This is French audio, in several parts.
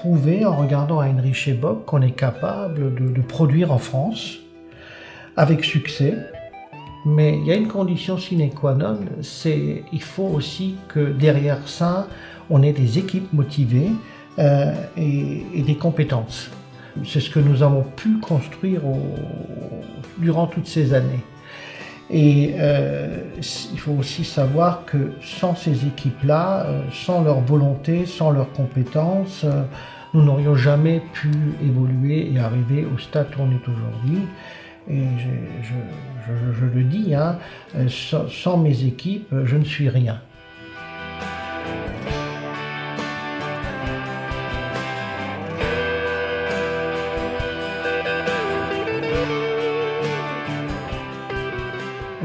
prouvé en regardant Heinrich Bock qu'on est capable de produire en France avec succès. Mais il y a une condition sine qua non, c'est il faut aussi que derrière ça, on ait des équipes motivées et des compétences. C'est ce que nous avons pu construire durant toutes ces années. Et il faut aussi savoir que sans ces équipes-là, sans leur volonté, sans leurs compétences, nous n'aurions jamais pu évoluer et arriver au stade où on est aujourd'hui. Et je le dis, hein, sans mes équipes, je ne suis rien.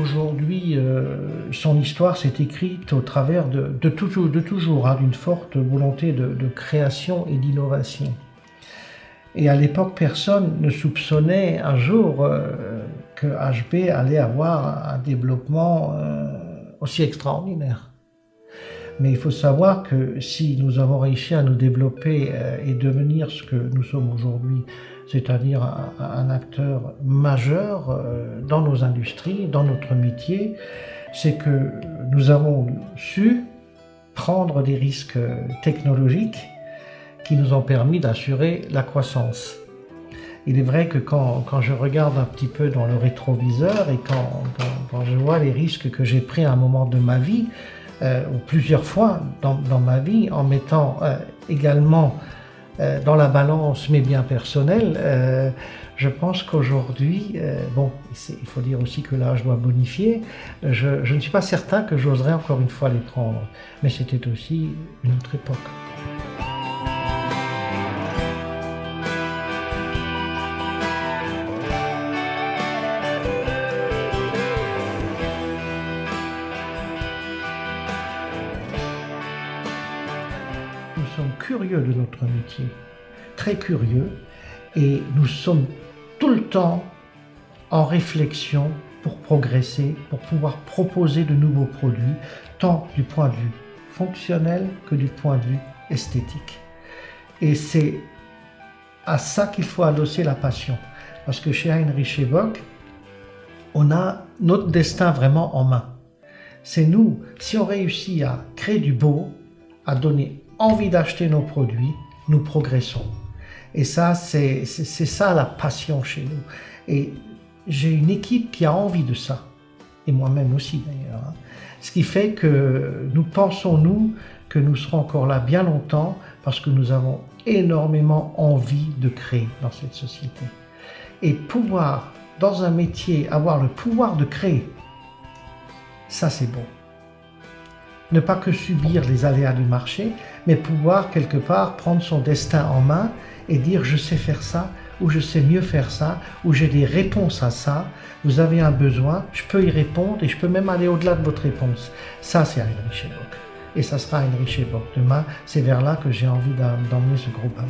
Aujourd'hui, son histoire s'est écrite au travers de toujours, hein, d'une forte volonté de création et d'innovation. Et à l'époque, personne ne soupçonnait un jour que HB allait avoir un développement aussi extraordinaire. Mais il faut savoir que si nous avons réussi à nous développer et devenir ce que nous sommes aujourd'hui, c'est-à-dire un acteur majeur dans nos industries, dans notre métier, c'est que nous avons su prendre des risques technologiques qui nous ont permis d'assurer la croissance. Il est vrai que quand je regarde un petit peu dans le rétroviseur et quand je vois les risques que j'ai pris à un moment de ma vie, ou plusieurs fois dans ma vie, en mettant également dans la balance mes biens personnels, je pense qu'aujourd'hui, il faut dire aussi que l'âge doit bonifier, je ne suis pas certain que j'oserais encore une fois les prendre, mais c'était aussi une autre époque. Nous sommes curieux de notre métier, très curieux, et nous sommes tout le temps en réflexion pour progresser, pour pouvoir proposer de nouveaux produits, tant du point de vue fonctionnel que du point de vue esthétique. Et c'est à ça qu'il faut adosser la passion, parce que chez Heinrich Bock, on a notre destin vraiment en main. C'est nous, si on réussit à créer du beau, à donner envie d'acheter nos produits, nous progressons. Et ça, c'est ça la passion chez nous. Et j'ai une équipe qui a envie de ça. Et moi-même aussi d'ailleurs. Hein. Ce qui fait que nous pensons, nous, que nous serons encore là bien longtemps parce que nous avons énormément envie de créer dans cette société. Et pouvoir, dans un métier, avoir le pouvoir de créer, ça c'est bon. Ne pas que subir les aléas du marché, mais pouvoir quelque part prendre son destin en main et dire je sais faire ça, ou je sais mieux faire ça, ou j'ai des réponses à ça, vous avez un besoin, je peux y répondre et je peux même aller au-delà de votre réponse. Ça c'est Heinrich Bock. Et ça sera Heinrich Bock. Demain, c'est vers là que j'ai envie d'emmener ce groupe à nous.